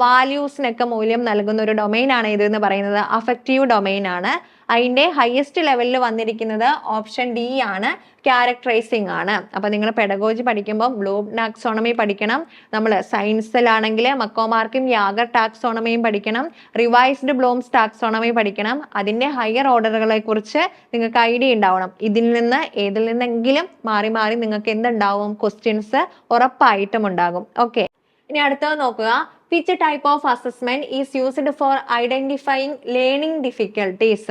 വാല്യൂസിനൊക്കെ മൂല്യം നൽകുന്ന ഒരു ഡൊമൈൻ ആണ് ഇത് എന്ന് പറയുന്നത്. അഫക്റ്റീവ് ഡൊമൈൻ ആണ്. അതിന്റെ ഹയസ്റ്റ് ലെവലിൽ വന്നിരിക്കുന്നത് ഓപ്ഷൻ ഡി ആണ്, ക്യാരക്ടറൈസിങ് ആണ്. അപ്പൊ നിങ്ങൾ പെഡഗോജി പഠിക്കുമ്പോൾ ബ്ലൂം ടാക്സോണമി പഠിക്കണം. നമ്മൾ സയൻസിലാണെങ്കിൽ മക്കോമാർക്കും യാഗർ ടാക്സോണമിയും പഠിക്കണം. റിവൈസ്ഡ് ബ്ലൂംസ് ടാക്സോണമി പഠിക്കണം. അതിന്റെ ഹയർ ഓർഡറുകളെ കുറിച്ച് നിങ്ങൾക്ക് ഐഡിയ ഉണ്ടാവണം. ഇതിൽ നിന്നെങ്കിലും മാറി മാറി നിങ്ങൾക്ക് എന്തുണ്ടാവും? ക്വസ്റ്റ്യൻസ് ഉറപ്പായിട്ടും ഉണ്ടാകും. ഓക്കെ, ഇനി അടുത്തത് നോക്കുക, which type of assessment is used for identifying learning difficulties.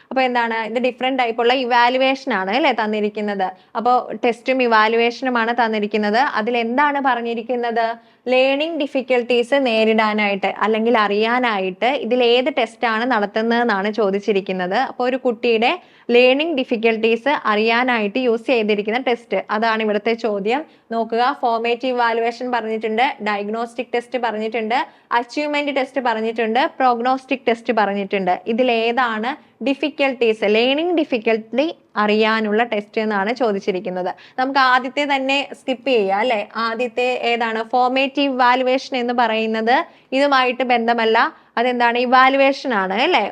അപ്പോൾ എന്താണ് ഇത്? ഡിഫറെന്റ് ടൈപ്പ് ഉള്ള ഇവാലുവേഷൻ ആണ് അല്ലെ തന്നിരിക്കുന്നത്. അപ്പോൾ ടെസ്റ്റും ഇവാലുവേഷനുമാണ് തന്നിരിക്കുന്നത്. അതിൽ എന്താണ് പറഞ്ഞിരിക്കുന്നത്? ലേണിംഗ് ഡിഫിക്കൽട്ടീസ് നേരിടാനായിട്ട് അല്ലെങ്കിൽ അറിയാനായിട്ട് ഇതിൽ ഏത് ടെസ്റ്റ് ആണ് നടത്തുന്നതെന്നാണ് ചോദിച്ചിരിക്കുന്നത്. അപ്പോൾ ഒരു കുട്ടിയുടെ ലേണിംഗ് ഡിഫിക്കൽട്ടീസ് അറിയാനായിട്ട് യൂസ് ചെയ്തിരിക്കുന്ന ടെസ്റ്റ്, അതാണ് ഇവിടുത്തെ ചോദ്യം. നോക്കുക, ഫോർമേറ്റീവ് ഇവാലുവേഷൻ പറഞ്ഞിട്ടുണ്ട്, ഡയഗ്നോസ്റ്റിക് ടെസ്റ്റ് പറഞ്ഞിട്ടുണ്ട്, അച്ചീവ്മെന്റ് ടെസ്റ്റ് പറഞ്ഞിട്ടുണ്ട്, പ്രോഗ്നോസ്റ്റിക് ടെസ്റ്റ് പറഞ്ഞിട്ടുണ്ട്. ഇതിൽ ഏതാണ് ഡിഫിക്കൽട്ടീസ്, ലേണിംഗ് ഡിഫിക്കൽട്ടി അറിയാനുള്ള ടെസ്റ്റ് എന്നാണ് ചോദിച്ചിരിക്കുന്നത്. നമുക്ക് ആദ്യത്തെ തന്നെ സ്കിപ്പ് ചെയ്യാം അല്ലെ. ആദ്യത്തെ ഏതാണ്? ഫോർമേറ്റീവ് ഇവാലുവേഷൻ എന്ന് പറയുന്നത് ഇതുമായിട്ട് ബന്ധമല്ല. അതെന്താണ്? ഇവാലുവേഷൻ ആണ് അല്ലെ.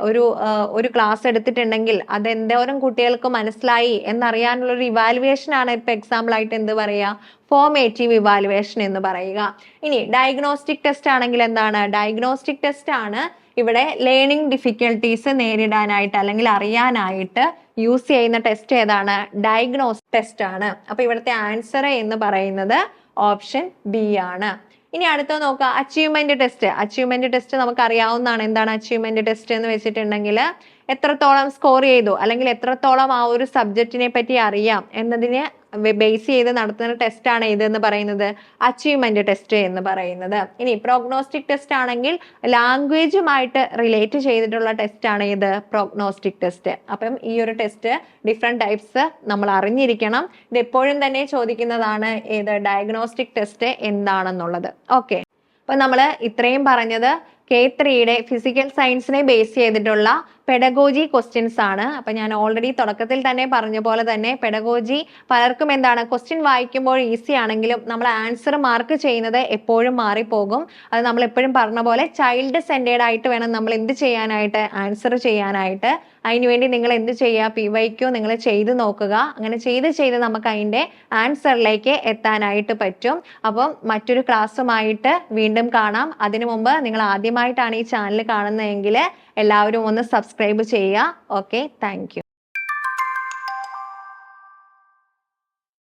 ഒരു ക്ലാസ് എടുത്തിട്ടുണ്ടെങ്കിൽ അത് എന്തോരം കുട്ടികൾക്ക് മനസ്സിലായി എന്നറിയാനുള്ള ഒരു ഇവാലുവേഷൻ ആണ് ഇപ്പൊ എക്സാമ്പിൾ ആയിട്ട് എന്ത് പറയുക? ഫോർമേറ്റീവ് ഇവാലുവേഷൻ എന്ന് പറയുക. ഇനി ഡയഗ്നോസ്റ്റിക് ടെസ്റ്റ് ആണെങ്കിൽ എന്താണ്? ഡയഗ്നോസ്റ്റിക് ടെസ്റ്റ് ആണ് ഇവിടെ ലേണിംഗ് ഡിഫിക്കൽട്ടീസ് നേരിടാനായിട്ട് അല്ലെങ്കിൽ അറിയാനായിട്ട് യൂസ് ചെയ്യുന്ന ടെസ്റ്റ് ഏതാണ്? ഡയഗ്നോസ്റ്റിക് ടെസ്റ്റ് ആണ്. അപ്പൊ ഇവിടുത്തെ ആൻസർ എന്ന് പറയുന്നത് ഓപ്ഷൻ ബി ആണ്. ഇനി അടുത്ത നോക്കുക, അച്ചീവ്മെന്റ് ടെസ്റ്റ്. അച്ചീവ്മെന്റ് ടെസ്റ്റ് നമുക്ക് അറിയാവുന്നതാണ്. എന്താണ് അച്ചീവ്മെന്റ് ടെസ്റ്റ് എന്ന് വെച്ചിട്ടുണ്ടെങ്കിൽ എത്രത്തോളം സ്കോർ ചെയ്തു അല്ലെങ്കിൽ എത്രത്തോളം ആ ഒരു സബ്ജക്റ്റിനെ പറ്റി അറിയാം എന്നതിനെ ബേസ് ചെയ്ത് നടത്തുന്ന ടെസ്റ്റ് ആണ് ഇതെന്ന് പറയുന്നത് അച്ചീവ്മെന്റ് ടെസ്റ്റ് എന്ന് പറയുന്നത്. ഇനി പ്രോഗ്നോസ്റ്റിക് ടെസ്റ്റ് ആണെങ്കിൽ ലാംഗ്വേജുമായിട്ട് റിലേറ്റ് ചെയ്തിട്ടുള്ള ടെസ്റ്റ് ആണ് ഇത് പ്രോഗ്നോസ്റ്റിക് ടെസ്റ്റ്. അപ്പം ഈ ഒരു ടെസ്റ്റ് ഡിഫറെന്റ് ടൈപ്സ് നമ്മൾ അറിഞ്ഞിരിക്കണം. ഇത് എപ്പോഴും തന്നെ ചോദിക്കുന്നതാണ് ഏത്? ഡയഗ്നോസ്റ്റിക് ടെസ്റ്റ് എന്താണെന്നുള്ളത്. ഓക്കെ, അപ്പൊ നമ്മൾ ഇത്രയും പറഞ്ഞത് K3യുടെ ഫിസിക്കൽ സയൻസിനെ ബേസ് ചെയ്തിട്ടുള്ള പെഡഗോജി ക്വസ്റ്റ്യൻസ് ആണ്. അപ്പൊ ഞാൻ ഓൾറെഡി തുടക്കത്തിൽ തന്നെ പറഞ്ഞ പോലെ തന്നെ പെഡഗോജി പലർക്കും എന്താണ് ക്വസ്റ്റ്യൻ വായിക്കുമ്പോൾ ഈസി ആണെങ്കിലും നമ്മൾ ആൻസർ മാർക്ക് ചെയ്യുന്നത് എപ്പോഴും മാറിപ്പോകും. അത് നമ്മൾ എപ്പോഴും പറഞ്ഞ പോലെ ചൈൽഡ് സെന്റേഡ് ആയിട്ട് വേണം നമ്മൾ എന്ത് ചെയ്യാനായിട്ട്? ആൻസർ ചെയ്യാനായിട്ട്. അതിനുവേണ്ടി നിങ്ങൾ എന്ത് ചെയ്യുക? PYQ നിങ്ങൾ ചെയ്ത് നോക്കുക. അങ്ങനെ ചെയ്ത് നമുക്ക് അതിൻ്റെ ആൻസറിലേക്ക് എത്താനായിട്ട് പറ്റും. അപ്പം മറ്റൊരു ക്ലാസ്സുമായിട്ട് വീണ്ടും കാണാം. അതിനു മുമ്പ് നിങ്ങൾ ആദ്യമായിട്ടാണ് ഈ ചാനൽ കാണുന്നതെങ്കിൽ എല്ലാവരും ഒന്ന് സബ്സ്ക്രൈബ് ചെയ്യുക. Okay, thank you.